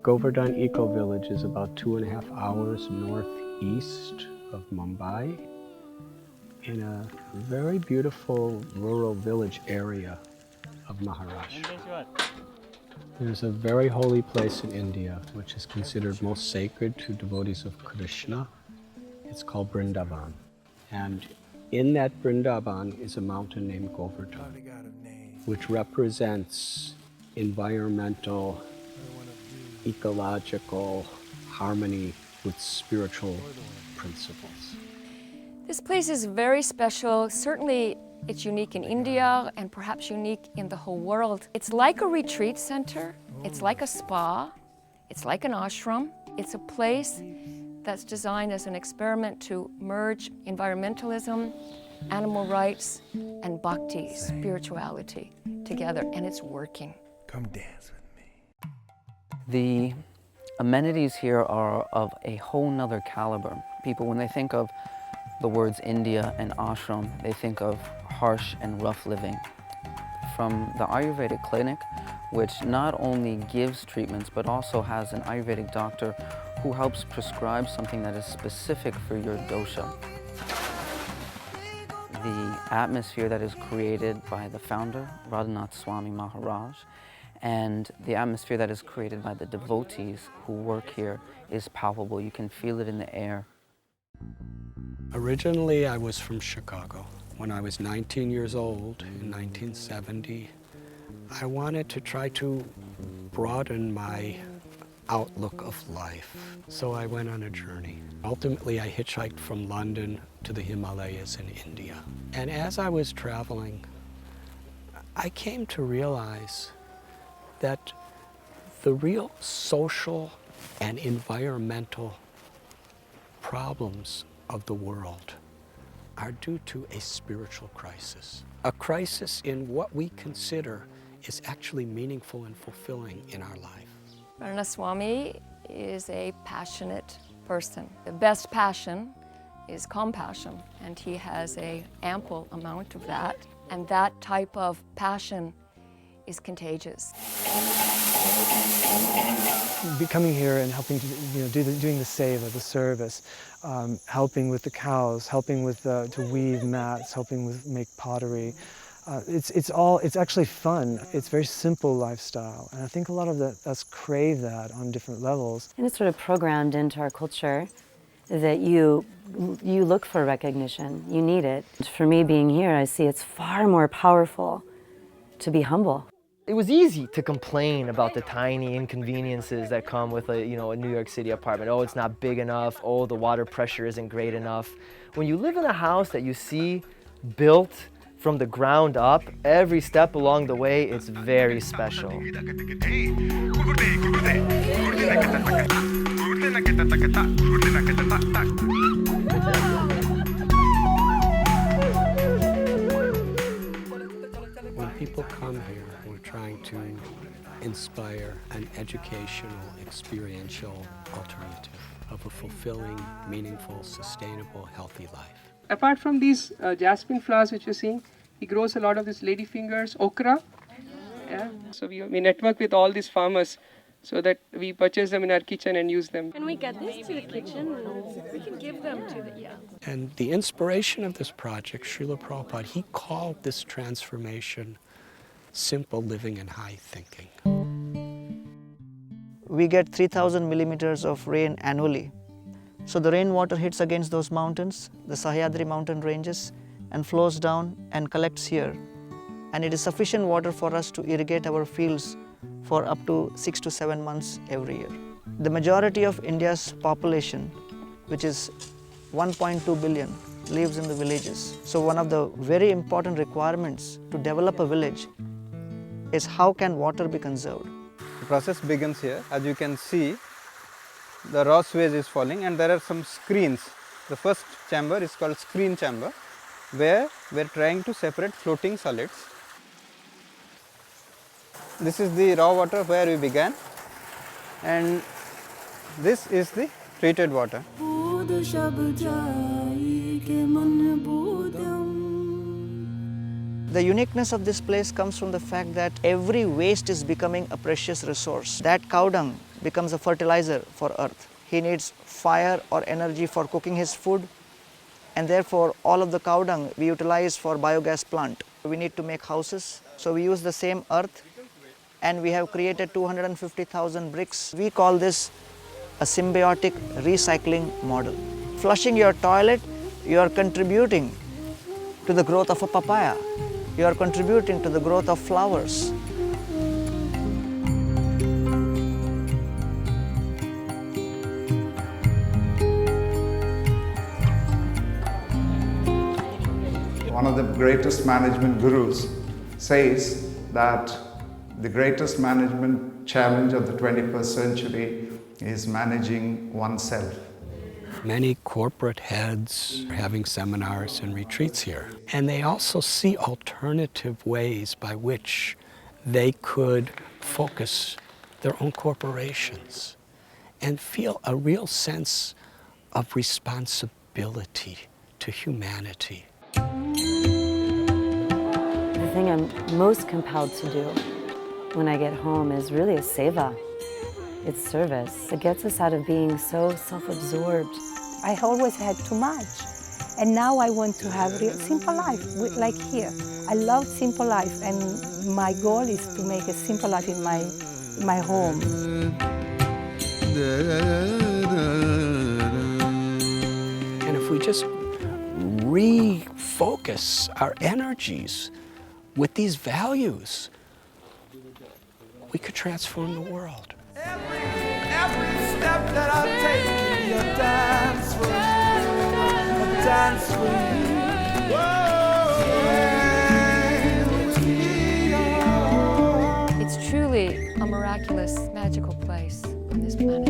Govardhan Ecovillage is about 2.5 hours northeast of Mumbai in a very beautiful rural village area of Maharashtra. There's a very holy place in India which is considered most sacred to devotees of Krishna. It's called Vrindavan. And in that Vrindavan is a mountain named Govardhan, which represents environmental, ecological harmony with spiritual principles. This place is very special. Certainly it's unique in India and perhaps unique in the whole world. It's like a retreat center. It's like a spa. It's like an ashram. It's a place that's designed as an experiment to merge environmentalism, animal rights, and bhakti, spirituality, together, and it's working. Come dance with me. The amenities here are of a whole nother caliber. People, when they think of the words India and ashram, they think of harsh and rough living. From the Ayurvedic clinic, which not only gives treatments, but also has an Ayurvedic doctor who helps prescribe something that is specific for your dosha. The atmosphere that is created by the founder, Radhanath Swami Maharaj, and the atmosphere that is created by the devotees who work here is palpable. You can feel it in the air. Originally, I was from Chicago. When I was 19 years old in 1970, I wanted to try to broaden my outlook of life. So I went on a journey. Ultimately, I hitchhiked from London to the Himalayas in India. And as I was traveling, I came to realize that the real social and environmental problems of the world are due to a spiritual crisis. A crisis in what we consider is actually meaningful and fulfilling in our life. Radhanath Swami is a passionate person. The best passion is compassion, and he has an ample amount of that. And that type of passion is contagious. Coming here and helping to doing the seva, the service, helping with the cows, helping with to weave mats, helping with make pottery. It's actually fun. It's very simple lifestyle, and I think a lot of us crave that on different levels. And it's sort of programmed into our culture that you look for recognition. You need it. For me, being here, I see it's far more powerful to be humble. It was easy to complain about the tiny inconveniences that come with a New York City apartment. Oh, it's not big enough. Oh, the water pressure isn't great enough. When you live in a house that you see built from the ground up, every step along the way, it's very special. When people come here, we're trying to inspire an educational, experiential alternative of a fulfilling, meaningful, sustainable, healthy life. Apart from these jasmine flowers which you're seeing, he grows a lot of these ladyfingers, okra. Yeah. So we network with all these farmers so that we purchase them in our kitchen and use them. Can we get this to the kitchen? We can give them to the, And the inspiration of this project, Srila Prabhupada, he called this transformation simple living and high thinking. We get 3,000 millimeters of rain annually. So the rainwater hits against those mountains, the Sahyadri mountain ranges, and flows down and collects here. And it is sufficient water for us to irrigate our fields for up to 6 to 7 months every year. The majority of India's population, which is 1.2 billion, lives in the villages. So one of the very important requirements to develop a village is how can water be conserved. The process begins here. As you can see, the raw sewage is falling and there are some screens. The first chamber is called screen chamber, where we are trying to separate floating solids. This is the raw water where we began, and this is the treated water. The uniqueness of this place comes from the fact that every waste is becoming a precious resource. That cow dung becomes a fertilizer for earth. He needs fire or energy for cooking his food, and therefore all of the cow dung we utilize for biogas plant. We need to make houses, so we use the same earth, and we have created 250,000 bricks. We call this a symbiotic recycling model. Flushing your toilet, you are contributing to the growth of a papaya. You are contributing to the growth of flowers. One of the greatest management gurus says that the greatest management challenge of the 21st century is managing oneself. Many corporate heads are having seminars and retreats here. And they also see alternative ways by which they could focus their own corporations and feel a real sense of responsibility to humanity. The thing I'm most compelled to do when I get home is really a seva. It's service. It gets us out of being so self-absorbed. I always had too much, and now I want to have a simple life, like here. I love simple life, and my goal is to make a simple life in my home. And if we just refocus our energies with these values, we could transform the world. Every step that I take, you dance with me, dance with me. It's truly a miraculous, magical place on this planet.